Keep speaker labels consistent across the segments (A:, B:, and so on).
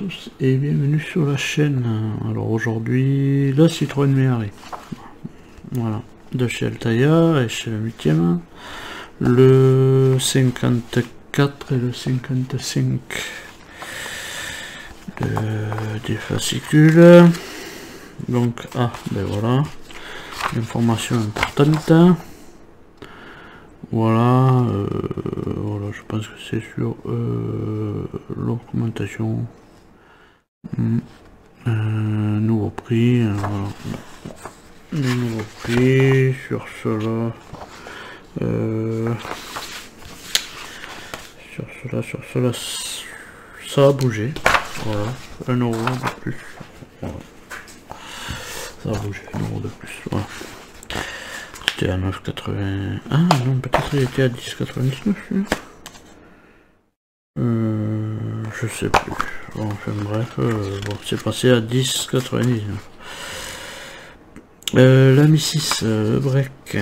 A: tous et bienvenue sur la chaîne. Alors aujourd'hui, la Citroën Méhari. Voilà, de chez Altaïa et chez le 8e. Le 54 et le 55 des fascicules. Donc, ben voilà, information importante. Voilà, voilà, je pense que c'est sur l'augmentation. Nouveau prix, voilà. Nouveau prix sur cela. Sur cela, ça a bougé. Voilà, 1 euro de plus. Voilà. Ça a bougé, 1 euro de plus. Voilà. C'était à 9,80. Ah non, peut-être il était à 10,99. Je sais plus. Bon, enfin bref, bon, c'est passé à 10,99. La Mi 6 break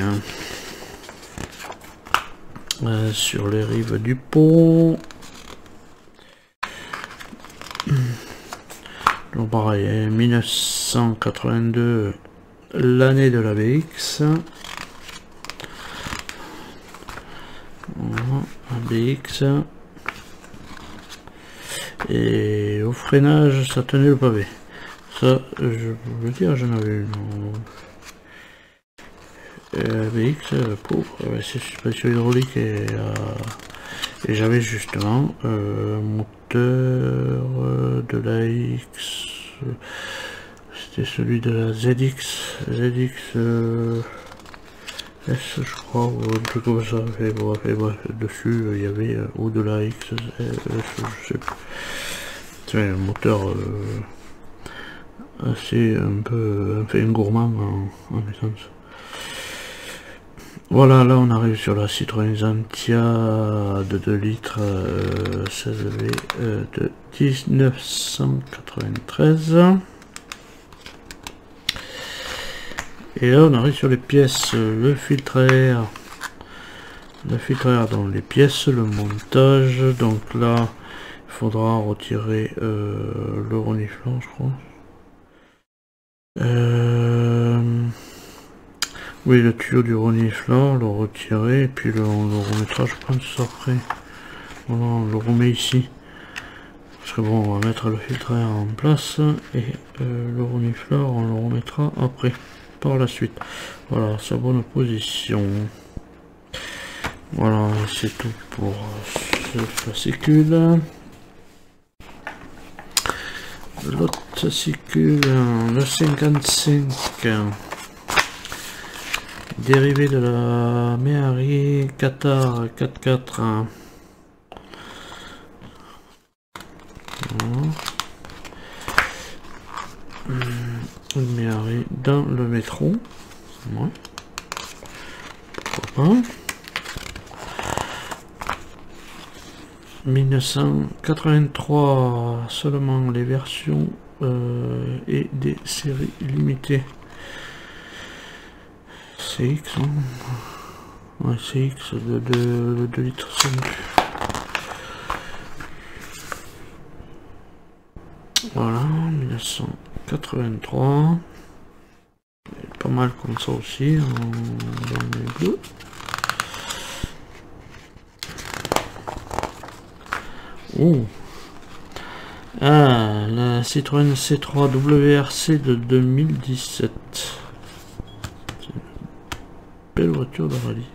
A: sur les rives du pont. Donc pareil, 1982, l'année de la BX. Voilà, BX. Et au freinage, ça tenait le pavé. Ça, je veux dire, j'en avais une. BX, pauvre, c'est suspension hydraulique et j'avais justement un moteur de la X, c'était celui de la ZX S, je crois, ou un truc comme ça. Et bref, dessus il y avait ou de la X, je sais plus. C'est un moteur assez un peu gourmand en essence. Voilà, là on arrive sur la Citroën Xantia de 2 litres 16V de 1993. Et là on arrive sur les pièces, le filtre à air dans les pièces, le montage. Donc là il faudra retirer le reniflant, je crois. Oui, le tuyau du reniflant, le retirer, et puis on le remettra, je pense, après. Voilà, on le remet ici. Parce que bon, on va mettre le filtre à air en place, et le reniflant, on le remettra après, par la suite. Voilà, sa bonne position. Voilà, c'est tout pour ce fascicule. L'autre fascicule, le 55. Dérivé de la Méhari Qatar 4x4. Une Méhari dans le métro. Ouais. Pourquoi pas. 1983 seulement les versions et des séries limitées. CX, hein. Ouais, CX de 2 litres 5. Voilà, 1983. Pas mal comme ça aussi, dans les bleus. Oh. Ah, la Citroën C3 WRC de 2017. Belle voiture de rallye.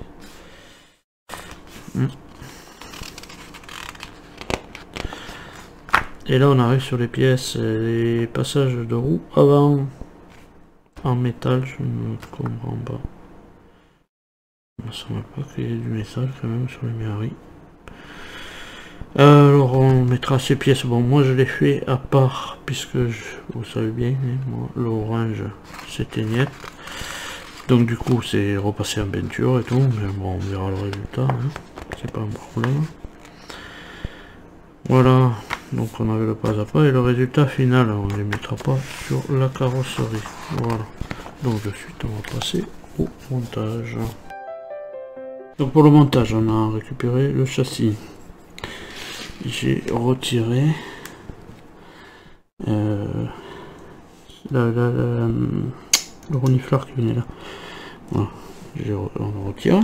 A: Et là on arrive sur les pièces, les passages de roues avant en métal, je ne comprends pas. Il me semble pas qu'il y ait du métal quand même sur les Méhari. Alors on mettra ces pièces, bon moi je l'ai fait à part puisque vous savez bien, moi l'orange s'éteignait. Donc du coup c'est repassé en peinture et tout, mais bon on verra le résultat, hein. C'est pas un problème. Voilà, donc on avait le pas à pas et le résultat final, on ne les mettra pas sur la carrosserie. Voilà, donc de suite on va passer au montage. Donc pour le montage on a récupéré le châssis. J'ai retiré le renifleur qui venait là. Voilà, on le retire.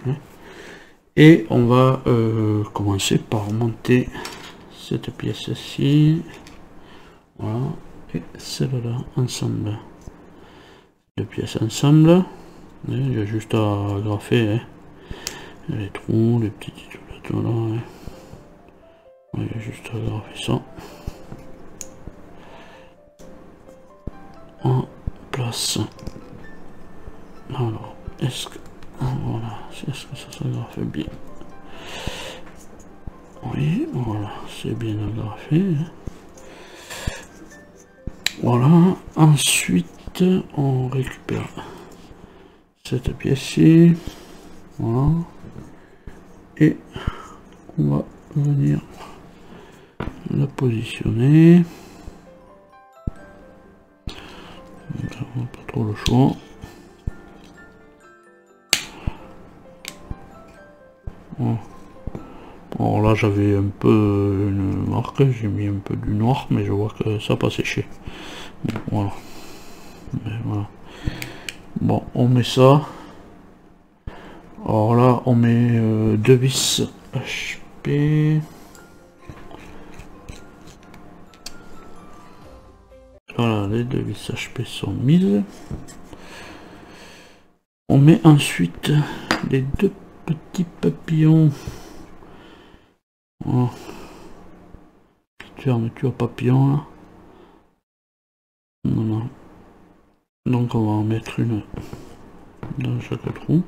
A: Hein. Et on va commencer par monter cette pièce-ci. Voilà. Et celle-là ensemble. Deux pièces ensemble. Il y a juste à graffer. Hein. Les trous, les petits tout là. Hein. Il y a juste à graffer ça. En place. Alors, est-ce que voilà, est-ce que ça s'agrafe bien? Oui, voilà, c'est bien agrafé. Voilà, ensuite on récupère cette pièce-ci. Voilà. Et on va venir la positionner. Donc, on n'a pas trop le choix. Voilà. Alors là j'avais un peu une marque, j'ai mis un peu du noir, mais je vois que ça n'a pas séché. Bon, voilà. Mais voilà. Bon, on met ça. Alors là on met deux vis HP. Voilà, les deux vis HP sont mises. On met ensuite les deux petits papillons. Voilà. Fermeture papillon là. Voilà. Donc on va en mettre une dans chaque trou.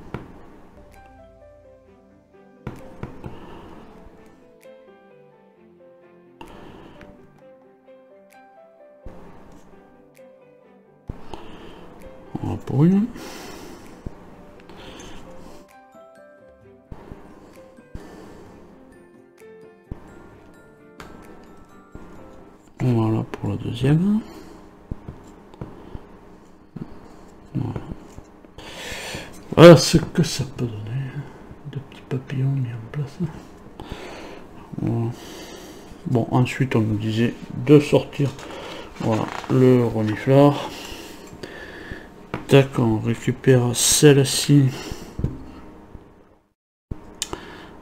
A: On va pour une. Voilà pour la deuxième. Voilà. Voilà ce que ça peut donner. Deux petits papillons mis en place. Voilà. Bon, ensuite on nous disait de sortir. Voilà le renifleur. Tac, on récupère celle-ci.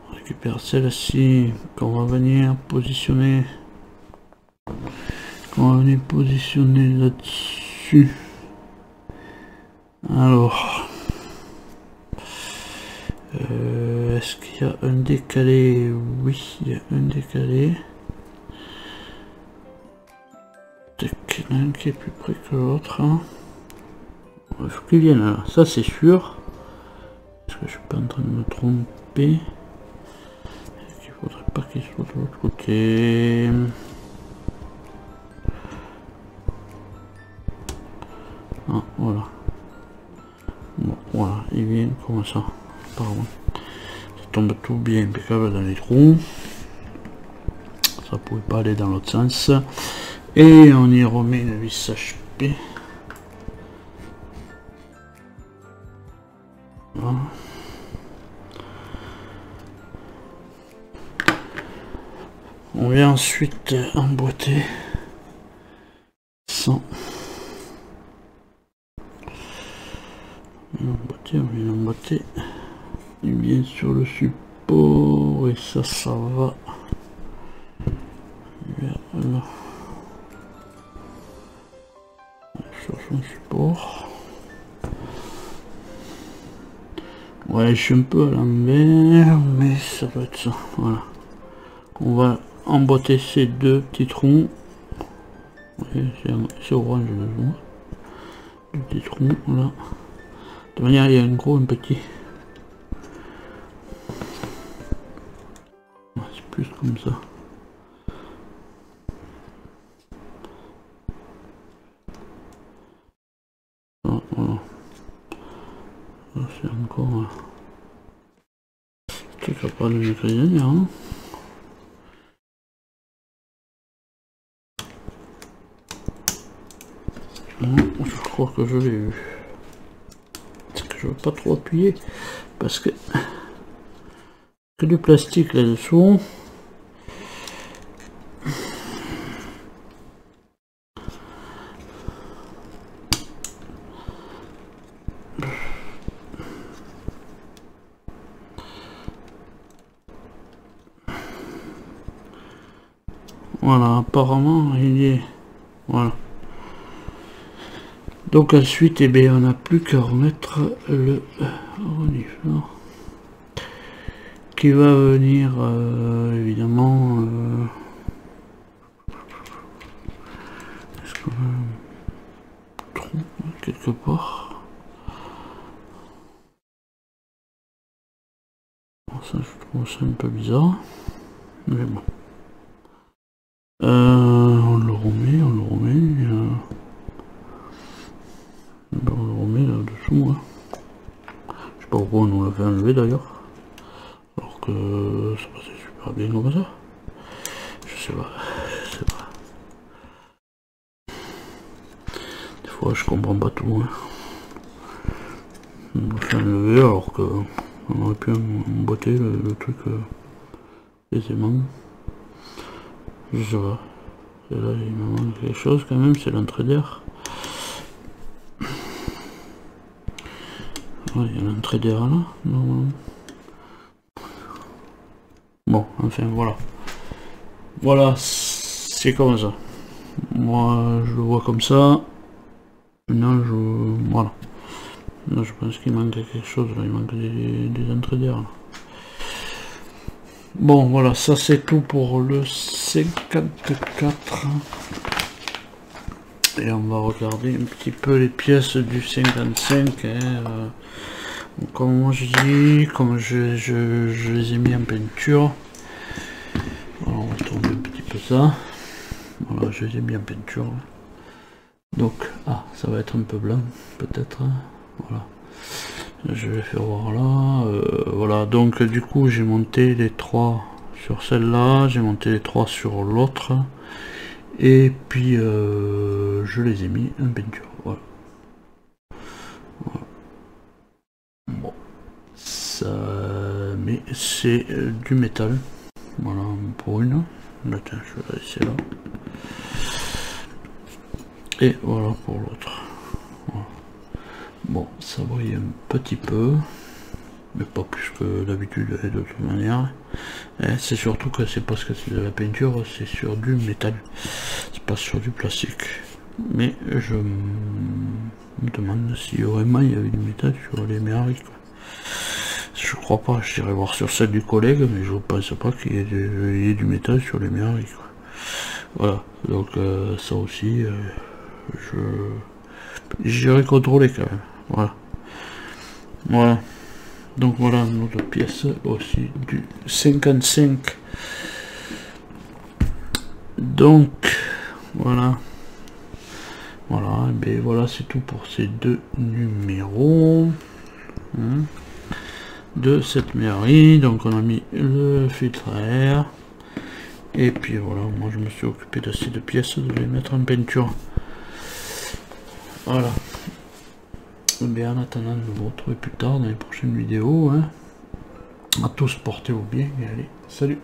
A: On récupère celle-ci qu'on va venir positionner. On va venir positionner là-dessus. Alors, est-ce qu'il y a un décalé? Oui, il y a un décalé. Il y en a un qui est plus près que l'autre. Hein. Il faut qu'il vienne là, ça c'est sûr. Est-ce que je suis pas en train de me tromper? Est-ce qu'il faudrait pas qu'il soit de l'autre côté? Ah, voilà. Bon, voilà, il vient comme ça. Pardon. Ça tombe tout bien impeccable dans les trous. Ça pouvait pas aller dans l'autre sens. Et on y remet une vis HP. Voilà. On vient ensuite emboîter sans. On vient emboîter. Il vient sur le support et ça va vers là. Sur son support. Ouais, je suis un peu à l'envers, mais ça doit être ça. Voilà. On va emboîter ces deux petits troncs. C'est orange le jour. Deux petits troncs là. De manière, il y a un gros, un petit. C'est plus comme ça. Ah, voilà. C'est encore. Tu vas pas le mettre derrière, hein. Je crois que je l'ai eu. C'est que je veux pas trop appuyer parce que du plastique là-dessous. Voilà, apparemment il est... Voilà. Donc ensuite, eh bien, on n'a plus qu'à remettre le renifleur qui va venir évidemment est-ce qu'on a un trou quelque part? Ça, je trouve ça un peu bizarre, mais bon. On le remet, ben, on le remet là-dessous. Hein. Je sais pas pourquoi on nous l'a fait enlever d'ailleurs. Alors que ça passait super bien comme ça. Je sais pas. Des fois je comprends pas tout. Hein. On nous l'a fait enlever alors que on aurait pu emboîter le truc aisément. Je sais pas. Et là il me manque quelque chose quand même, c'est l'entrée d'air. Ouais, il y a l'entrée d'air là, normalement. Bon, enfin voilà. Voilà, c'est comme ça. Moi, je le vois comme ça. Maintenant, voilà. Là, je pense qu'il manque quelque chose. Là, il manque des entrées d'air. Bon, voilà, ça c'est tout pour le 54. Et on va regarder un petit peu les pièces du 55. Hein, comme moi je dis, comme je les ai mis en peinture. Alors, on va tourner un petit peu ça. Voilà, je les ai mis en peinture. Donc, ça va être un peu blanc, peut-être. Voilà. Je vais faire voir là. Voilà, donc du coup, j'ai monté les 3 sur celle-là. J'ai monté les 3 sur l'autre. Et puis, je les ai mis en peinture. Voilà. Bon. Ça, mais c'est du métal. Voilà, pour une. Là, tiens, je vais la laisser là. Et voilà pour l'autre. Voilà. Bon, ça brille un petit peu, mais pas plus que d'habitude de toute manière. C'est surtout que c'est parce que c'est de la peinture, c'est sur du métal, c'est pas sur du plastique. Mais je me demande si vraiment il y avait du métal sur les méharis. Je crois pas, j'irai voir sur celle du collègue, mais je pense pas qu'il y ait du métal sur les méharis. Voilà, donc ça aussi. J'irai contrôler quand même. Voilà. Donc voilà notre pièce aussi du 55. Donc voilà. Et bien voilà, c'est tout pour ces 2 numéros de cette mairie. Donc on a mis le filtre à air. Et puis voilà, moi je me suis occupé de ces 2 pièces, de les mettre en peinture. Voilà. Bien, en attendant de vous retrouver plus tard dans les prochaines vidéos. À tous, portez-vous bien et allez, salut!